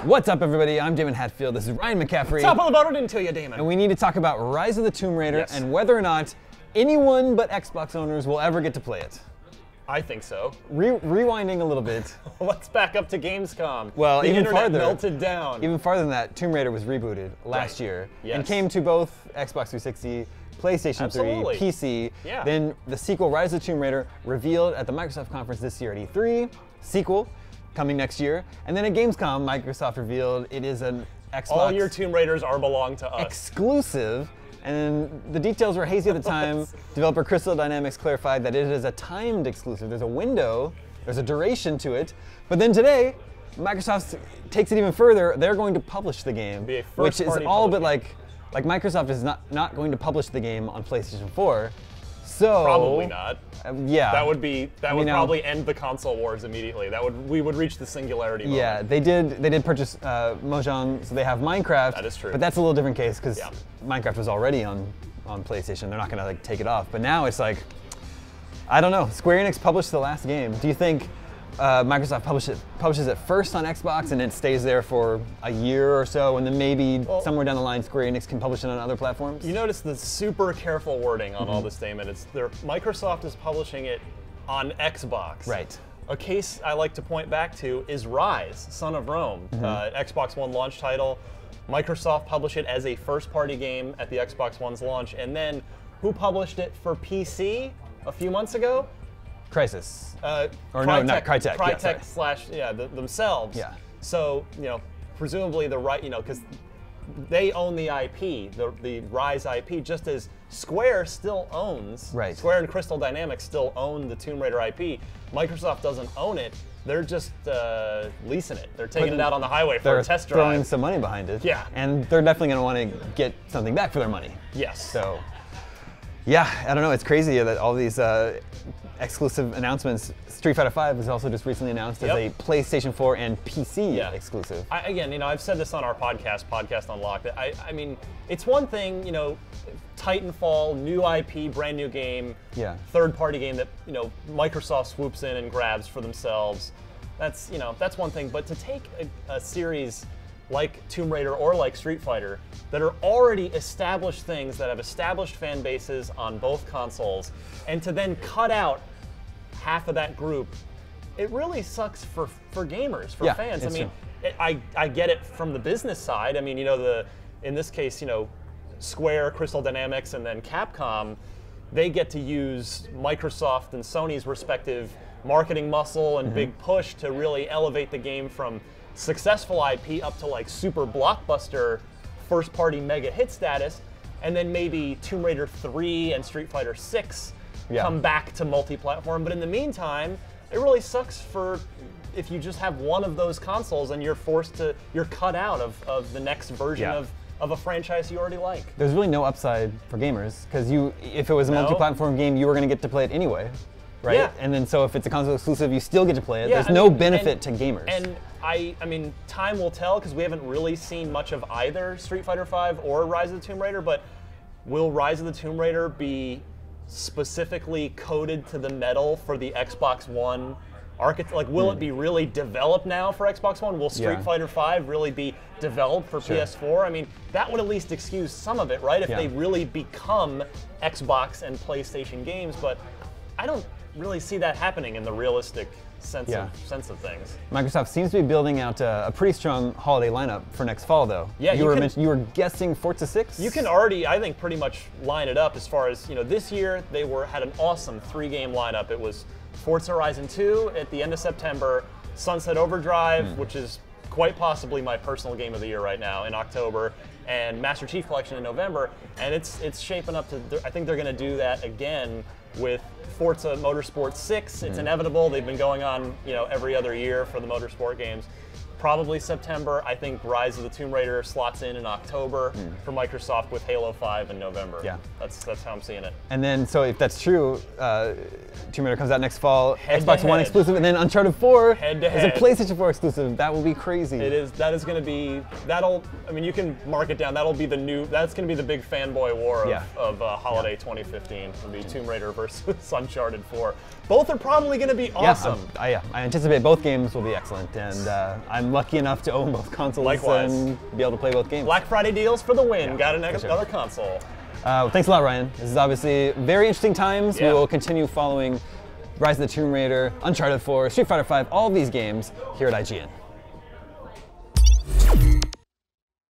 What's up, everybody? I'm Daemon Hatfield. This is Ryan McCaffrey. Top of the bottle into you, Daemon. And we need to talk about Rise of the Tomb Raider and whether or not anyone but Xbox owners will ever get to play it. I think so. Rewinding a little bit. Let's back up to Gamescom. Well, the even internet farther. melted down. Even farther than that, Tomb Raider was rebooted last year and came to both Xbox 360, PlayStation 3, PC. Yeah. Then the sequel, Rise of the Tomb Raider, revealed at the Microsoft conference this year at E3. Sequel coming next year. And then at Gamescom, Microsoft revealed it is an Xbox. All your Tomb Raiders belong to us. Exclusive. And the details were hazy at the time. Developer Crystal Dynamics clarified that it is a timed exclusive. There's a window, there's a duration to it. But then today, Microsoft takes it even further. They're going to publish the game, which is all but like Microsoft is not going to publish the game on PlayStation 4. So probably not. Yeah, that would probably end the console wars immediately. We would reach the singularity moment. Yeah, they did purchase Mojang, so they have Minecraft. That is true. But that's a little different case because Minecraft was already on PlayStation. They're not gonna like take it off. But now it's like, I don't know. Square Enix published the last game. Do you think Microsoft publishes it first on Xbox and it stays there for a year or so, and then maybe somewhere down the line Square Enix can publish it on other platforms? You notice the super careful wording on all this statement. Microsoft is publishing it on Xbox. Right. A case I like to point back to is Rise, Son of Rome, Xbox One launch title. Microsoft published it as a first-party game at the Xbox One's launch, and then who published it for PC a few months ago? Crysis. Or Crytek. No, not Crytek. Crytek themselves. Yeah. So, presumably the right, because they own the IP, the Rise IP, just as Square still owns. Right. Square and Crystal Dynamics still own the Tomb Raider IP. Microsoft doesn't own it. They're just leasing it. They're taking it out on the highway for a test drive. They're throwing some money behind it. Yeah. And they're definitely going to want to get something back for their money. Yes. So, yeah, I don't know. It's crazy that all these exclusive announcements. Street Fighter V was also just recently announced as a PlayStation 4 and PC exclusive. Again, I've said this on our podcast Unlocked. I mean, it's one thing, Titanfall, new IP, brand new game, third-party game that Microsoft swoops in and grabs for themselves. That's one thing. But to take a series like Tomb Raider or like Street Fighter that are already established things that have established fan bases on both consoles, and to then cut out half of that group, it really sucks for gamers, for fans. I mean, I get it from the business side. I mean, in this case, Square, Crystal Dynamics, and then Capcom, they get to use Microsoft and Sony's respective marketing muscle and big push to really elevate the game from successful IP up to like super blockbuster first-party mega hit status, and then maybe Tomb Raider 3 and Street Fighter 6 come back to multi-platform. But in the meantime, it really sucks if you just have one of those consoles and you're cut out of the next version of a franchise you already like. There's really no upside for gamers because if it was a multi-platform game, you were going to get to play it anyway, right? Yeah. And then so if it's a console exclusive, you still get to play it. There's no benefit to gamers. And I mean, time will tell because we haven't really seen much of either Street Fighter V or Rise of the Tomb Raider, but will Rise of the Tomb Raider be specifically coded to the metal for the Xbox One architect? Like, will it be really developed now for Xbox One? Will Street Fighter V really be developed for PS4? I mean, that would at least excuse some of it, right? If they really become Xbox and PlayStation games, but I don't really see that happening in the realistic sense of things. Microsoft seems to be building out a pretty strong holiday lineup for next fall, though. Yeah, you were guessing Forza 6? You can already, I think, pretty much line it up as far as, this year they had an awesome 3-game lineup. It was Forza Horizon 2 at the end of September, Sunset Overdrive, which is quite possibly my personal game of the year right now, in October, and Master Chief Collection in November. And it's shaping up to, I think they're going to do that again with Forza Motorsport 6. It's inevitable. They've been going on, every other year for the motorsport games. Probably September. I think Rise of the Tomb Raider slots in October for Microsoft with Halo 5 in November. Yeah, that's how I'm seeing it. And then, so if that's true, Tomb Raider comes out next fall, Xbox One exclusive, and then Uncharted 4 is a PlayStation 4 exclusive. That will be crazy. It is. That is going to be. I mean, you can mark it down. That'll be the new. That's going to be the big fanboy war of holiday 2015. It'll be Tomb Raider versus Uncharted 4. Both are probably going to be awesome. I anticipate both games will be excellent, and I'm lucky enough to own both consoles Likewise. and be able to play both games. Black Friday deals for the win. Yeah, Got another console. Well, thanks a lot, Ryan. This is obviously very interesting times. Yeah. We will continue following Rise of the Tomb Raider, Uncharted 4, Street Fighter V, all of these games here at IGN.